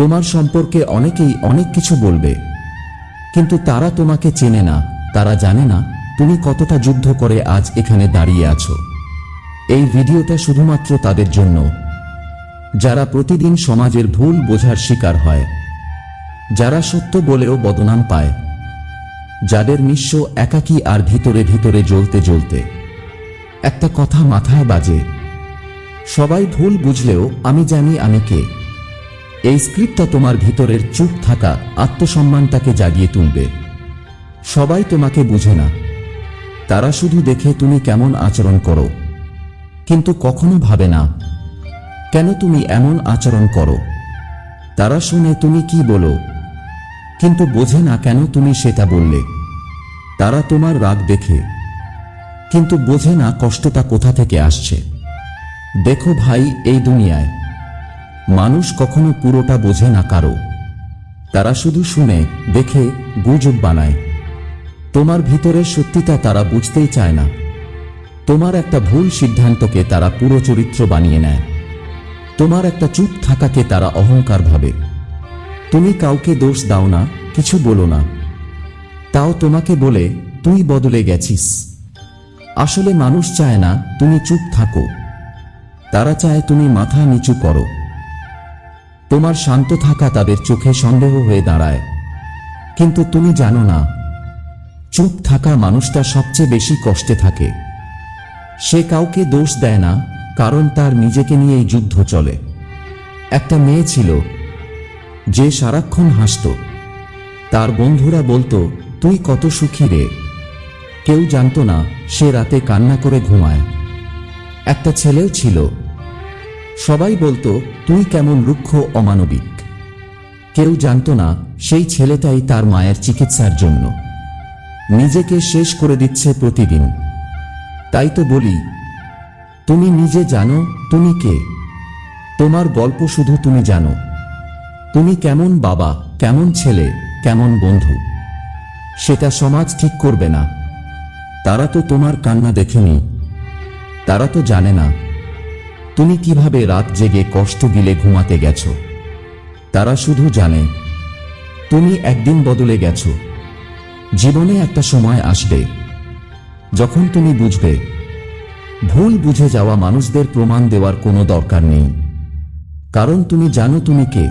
তোমার সম্পর্কে অনেকেই অনেক কিছু বলবে, কিন্তু তারা তোমাকে চেনে না। তারা জানে না তুমি কতটা যুদ্ধ করে আজ এখানে দাঁড়িয়ে আছো। এই ভিডিওটা শুধুমাত্র তাদের জন্য, যারা প্রতিদিন সমাজের ভুল বোঝার শিকার হয়, যারা সত্য বলেও বদনাম পায়, যাদের নিঃস্ব, একাকী আর ভিতরে ভিতরে জ্বলতে জ্বলতে একটা কথা মাথায় বাজে, সবাই ভুল বুঝলেও আমি জানি আমি কে। এই স্ক্রিপ্টটা তোমার ভিতরের চুপ থাকা আত্মসম্মানটাকে জাগিয়ে তুলবে। সবাই তোমাকে বুঝে না, তারা শুধু দেখে তুমি কেমন আচরণ করো, কিন্তু কখনো ভাবে না কেন তুমি এমন আচরণ করো। তারা শুনে তুমি কি বলো, কিন্তু বোঝে না কেন তুমি সেটা বললে। তারা তোমার রাগ দেখে, কিন্তু বোঝে না কষ্টটা কোথা থেকে আসছে। দেখো ভাই, এই দুনিয়ায় মানুষ কখনো পুরোটা বোঝে না কারো। তারা শুধু শুনে, দেখে, গুজব বানায়। তোমার ভিতরের সত্যিটা তারা বুঝতেই চায় না। তোমার একটা ভুল সিদ্ধান্তকে তারা পুরো চরিত্র বানিয়ে নেয়। তোমার একটা চুপ থাকাকে তারা অহংকার ভাবে। তুমি কাউকে দোষ দাও না, কিছু বলো না, তাও তোমাকে বলে তুই বদলে গেছিস। আসলে মানুষ চায় না তুমি চুপ থাকো, তারা চায় তুমি মাথা নিচু করো। তোমার শান্ত থাকা তাদের চোখে সন্দেহ হয়ে দাঁড়ায়, কিন্তু তুমি জানো না, চুপ থাকা মানুষটা সবচেয়ে বেশি কষ্টে থাকে। সে কাউকে দোষ দেয় না, কারণ তার নিজেকে নিয়েই যুদ্ধ চলে। একটা মেয়ে ছিল যে সারাক্ষণ হাসত। তার বন্ধুরা বলতো, তুই কত সুখী রে। কেউ জানতো না সে রাতে কান্না করে ঘুমায়। একটা ছেলেও ছিল, সবাই বলতো তুই কেমন রুক্ষ, অমানবিক। কেউ জানতো না সেই ছেলেটাই তার মায়ের চিকিৎসার জন্য নিজেকে শেষ করে দিচ্ছে প্রতিদিন। তাই তো বলি, তুমি নিজে জানো তুমি কে। তোমার গল্প শুধু তুমি জানো। তুমি কেমন বাবা, কেমন ছেলে, কেমন বন্ধু, সেটা সমাজ ঠিক করবে না। তারা তো তোমার কান্না দেখেনি, তারা তো জানে না তুমি কিভাবে রাত জেগে কষ্ট গিলে ঘুমাতে গেছো। তারা শুধু জানে তুমি একদিন বদলে গেছো। জীবনে একটা সময় আসবে যখন তুমি বুঝবে ভুল বুঝে যাওয়া মানুষদের প্রমাণ দেওয়ার কোনো দরকার নেই, কারণ তুমি জানো তুমি কে।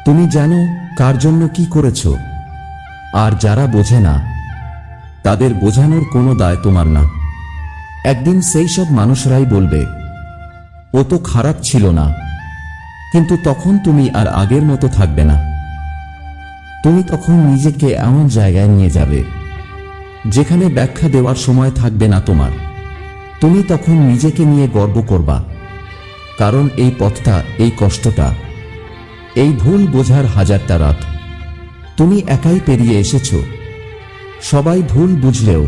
তুমি জানো কার জন্য কি করেছো। আর যারা বোঝে না, তাদের বোঝানোর কোনো দায় তোমার না। একদিন সেই সব মানুষরাই বলবে, ও তো খারাপ ছিল না, কিন্তু তখন তুমি আর আগের মতো থাকবে না। তুমি তখন নিজেকে এমন জায়গায় নিয়ে যাবে যেখানে ব্যাখ্যা দেওয়ার সময় থাকবে না তোমার। তুমি তখন নিজেকে নিয়ে গর্ব করবা, কারণ এই পথটা, এই কষ্টটা, এই ভুল বোঝার হাজারটা রাত তুমি একাই পেরিয়ে এসেছো। সবাই ভুল বুঝলেও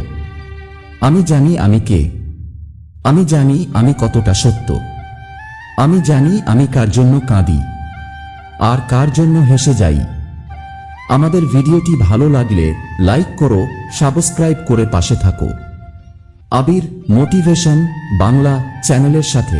আমি জানি আমি কে। আমি জানি আমি কতটা সত্য। আমি জানি আমি কার জন্য কাঁদি আর কার জন্য হেসে যাই। আমাদের ভিডিওটি ভালো লাগলে লাইক করো, সাবস্ক্রাইব করে পাশে থাকো আবির মোটিভেশন বাংলা চ্যানেলের সাথে।